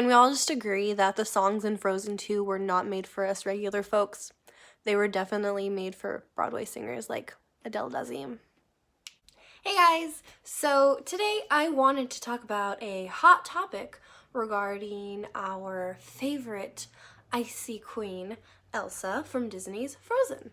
Can we all just agree that the songs in Frozen 2 were not made for us regular folks? They were definitely made for Broadway singers like Adele Dazeem. Hey guys! So today I wanted to talk about a hot topic regarding our favorite icy queen, Elsa from Disney's Frozen.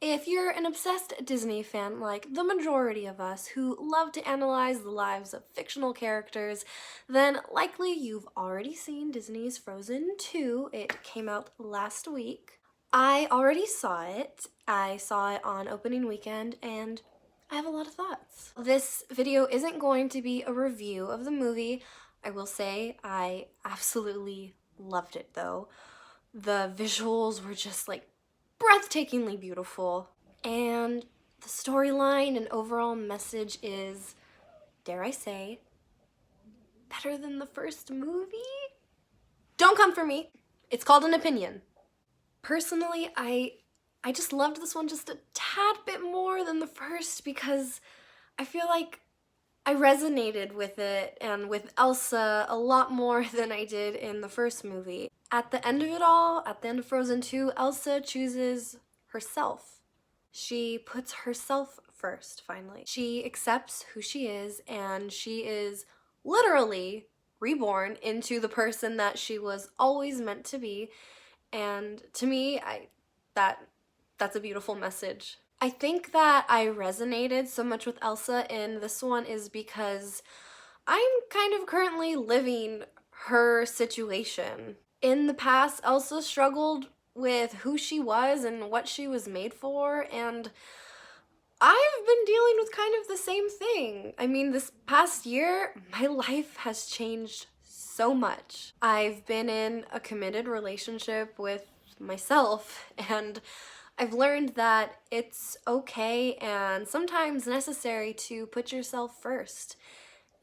If you're an obsessed Disney fan like the majority of us who love to analyze the lives of fictional characters, then likely you've already seen Disney's Frozen 2. It came out last week. I already saw it. I saw it on opening weekend and I have a lot of thoughts. This video isn't going to be a review of the movie. I will say I absolutely loved it though. The visuals were just like breathtakingly beautiful, and the storyline and overall message is, dare I say, better than the first movie? Don't come for me. It's called an opinion. Personally, I just loved this one just a tad bit more than the first because I feel like I resonated with it and with Elsa a lot more than I did in the first movie. At the end of it all, at the end of Frozen 2, Elsa chooses herself. She puts herself first, finally. She accepts who she is, and she is literally reborn into the person that she was always meant to be. And to me, that's a beautiful message. I think that I resonated so much with Elsa in this one is because I'm kind of currently living her situation. In the past, Elsa struggled with who she was and what she was made for, and I've been dealing with kind of the same thing. I mean, this past year, my life has changed so much. I've been in a committed relationship with myself, and I've learned that it's okay and sometimes necessary to put yourself first.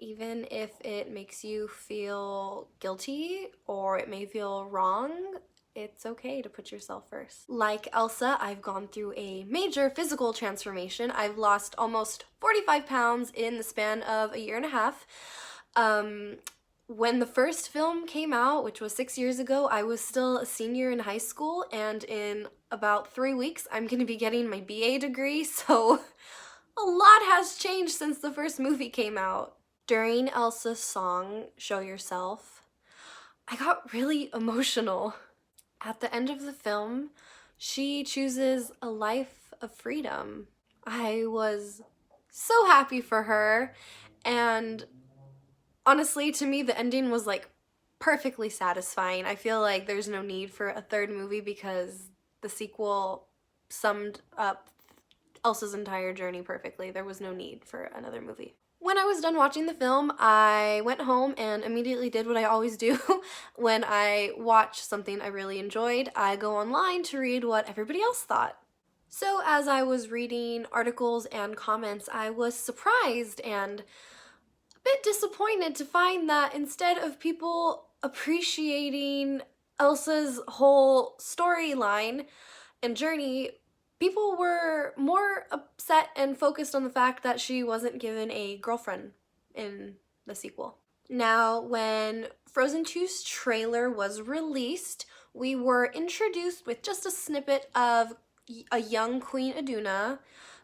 Even if it makes you feel guilty or it may feel wrong, it's okay to put yourself first. Like Elsa, I've gone through a major physical transformation. I've lost almost 45 pounds in the span of a year and a half. When the first film came out, which was 6 years ago, I was still a senior in high school, and in about 3 weeks, I'm going to be getting my BA degree, so a lot has changed since the first movie came out. During Elsa's song, Show Yourself, I got really emotional. At the end of the film, she chooses a life of freedom. I was so happy for her, and honestly, to me, the ending was like perfectly satisfying. I feel like there's no need for a third movie because the sequel summed up Elsa's entire journey perfectly. There was no need for another movie. When I was done watching the film, I went home and immediately did what I always do when I watch something I really enjoyed. I go online to read what everybody else thought. So as I was reading articles and comments, I was surprised and a bit disappointed to find that instead of people appreciating Elsa's whole storyline and journey, people were more upset and focused on the fact that she wasn't given a girlfriend in the sequel. Now, when Frozen 2's trailer was released, we were introduced with just a snippet of a young Queen Iduna,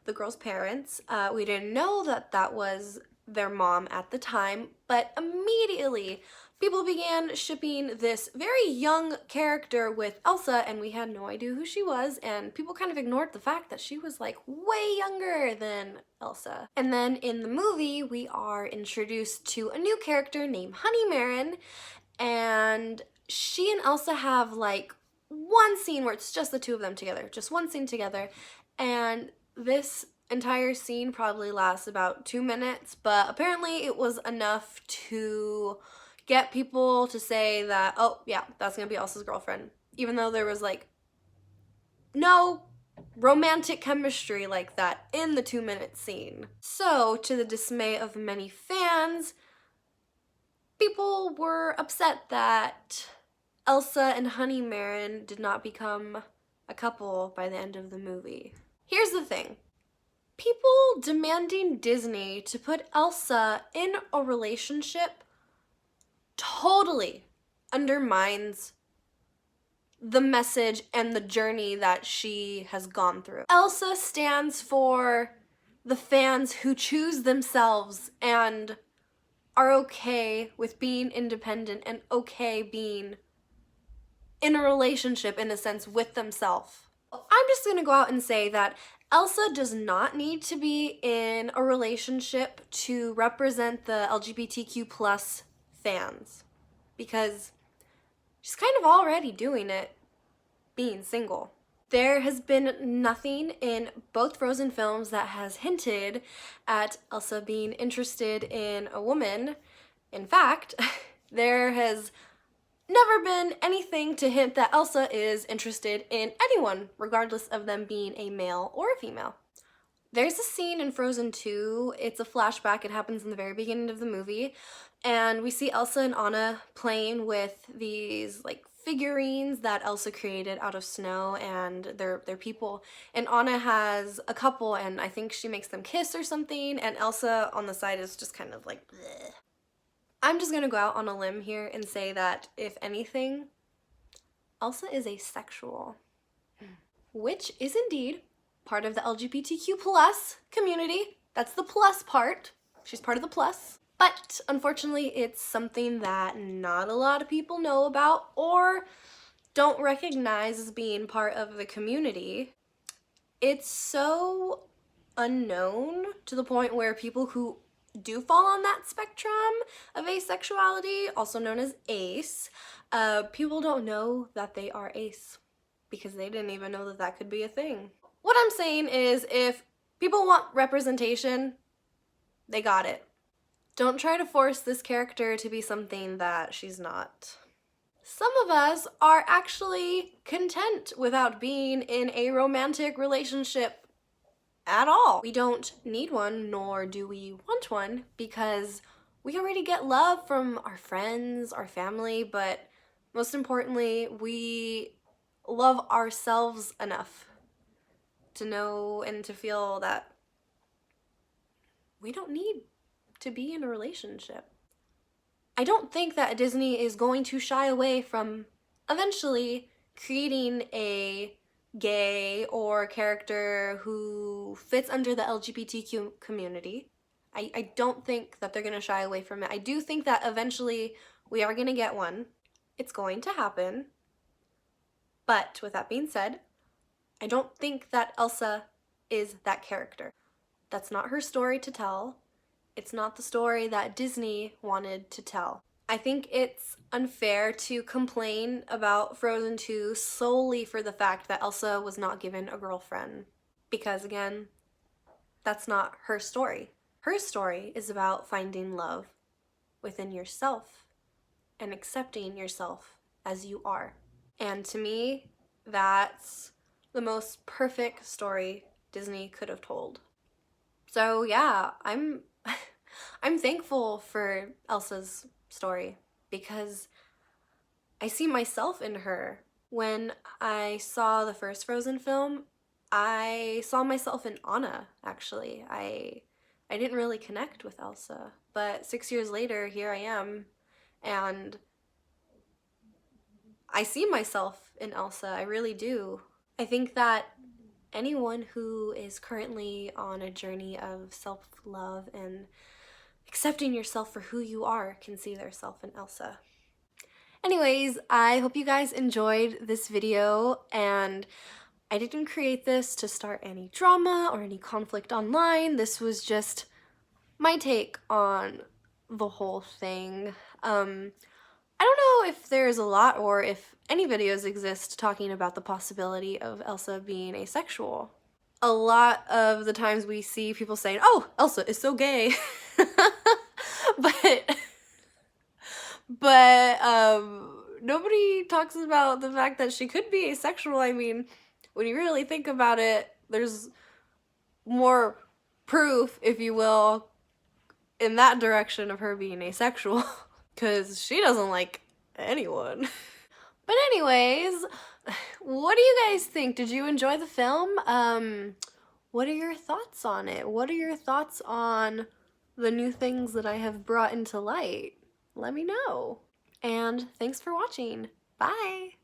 the girl's parents. We didn't know that that was their mom at the time, but immediately people began shipping this very young character with Elsa, and we had no idea who she was, and people kind of ignored the fact that she was like way younger than Elsa. And then in the movie, we are introduced to a new character named Honeymarin, and she and Elsa have like one scene where it's just the two of them together, just one scene together, and this entire scene probably lasts about 2 minutes, but apparently it was enough to get people to say that, oh yeah, that's gonna be Elsa's girlfriend, even though there was like no romantic chemistry like that in the 2-minute scene. So, to the dismay of many fans, people were upset that Elsa and Honeymarin did not become a couple by the end of the movie. Here's the thing. People demanding Disney to put Elsa in a relationship totally undermines the message and the journey that she has gone through. Elsa stands for the fans who choose themselves and are okay with being independent and okay being in a relationship, in a sense, with themselves. I'm just gonna go out and say that Elsa does not need to be in a relationship to represent the LGBTQ plus fans, because she's kind of already doing it being single. There has been nothing in both Frozen films that has hinted at Elsa being interested in a woman. In fact, there has never been anything to hint that Elsa is interested in anyone, regardless of them being a male or a female. There's a scene in Frozen 2, it's a flashback, it happens in the very beginning of the movie, and we see Elsa and Anna playing with these like figurines that Elsa created out of snow, and they're people. And Anna has a couple, and I think she makes them kiss or something, and Elsa on the side is just kind of like, bleh. I'm just gonna go out on a limb here and say that, if anything, Elsa is asexual, which is indeed part of the LGBTQ plus community. That's the plus part. She's part of the plus. But unfortunately, it's something that not a lot of people know about or don't recognize as being part of the community. It's so unknown to the point where people who do fall on that spectrum of asexuality, also known as ace, people don't know that they are ace because they didn't even know that that could be a thing. What I'm saying is, if people want representation, they got it. Don't try to force this character to be something that she's not. Some of us are actually content without being in a romantic relationship at all. We don't need one, nor do we want one, because we already get love from our friends, our family, but most importantly, we love ourselves enough to know and to feel that we don't need to be in a relationship. I don't think that Disney is going to shy away from eventually creating a gay or character who fits under the LGBTQ community. I don't think that they're going to shy away from it. I do think that eventually we are going to get one. It's going to happen. But with that being said, I don't think that Elsa is that character. That's not her story to tell. It's not the story that Disney wanted to tell. I think it's unfair to complain about Frozen 2 solely for the fact that Elsa was not given a girlfriend. Because again, that's not her story. Her story is about finding love within yourself and accepting yourself as you are. And to me, that's the most perfect story Disney could have told. So yeah, I'm thankful for Elsa's story because I see myself in her. When I saw the first Frozen film, I saw myself in Anna, actually. I didn't really connect with Elsa, but 6 years later, here I am, and I see myself in Elsa, I really do. I think that anyone who is currently on a journey of self-love and accepting yourself for who you are can see their self in Elsa. Anyways, I hope you guys enjoyed this video, and I didn't create this to start any drama or any conflict online. This was just my take on the whole thing. I don't know if there's a lot or if any videos exist talking about the possibility of Elsa being asexual. A lot of the times we see people saying, "Oh, Elsa is so gay," but nobody talks about the fact that she could be asexual. I mean, when you really think about it, there's more proof, if you will, in that direction of her being asexual, because she doesn't like anyone. But anyways, what do you guys think? Did you enjoy the film? What are your thoughts on it? What are your thoughts on the new things that I have brought into light? Let me know. And thanks for watching. Bye!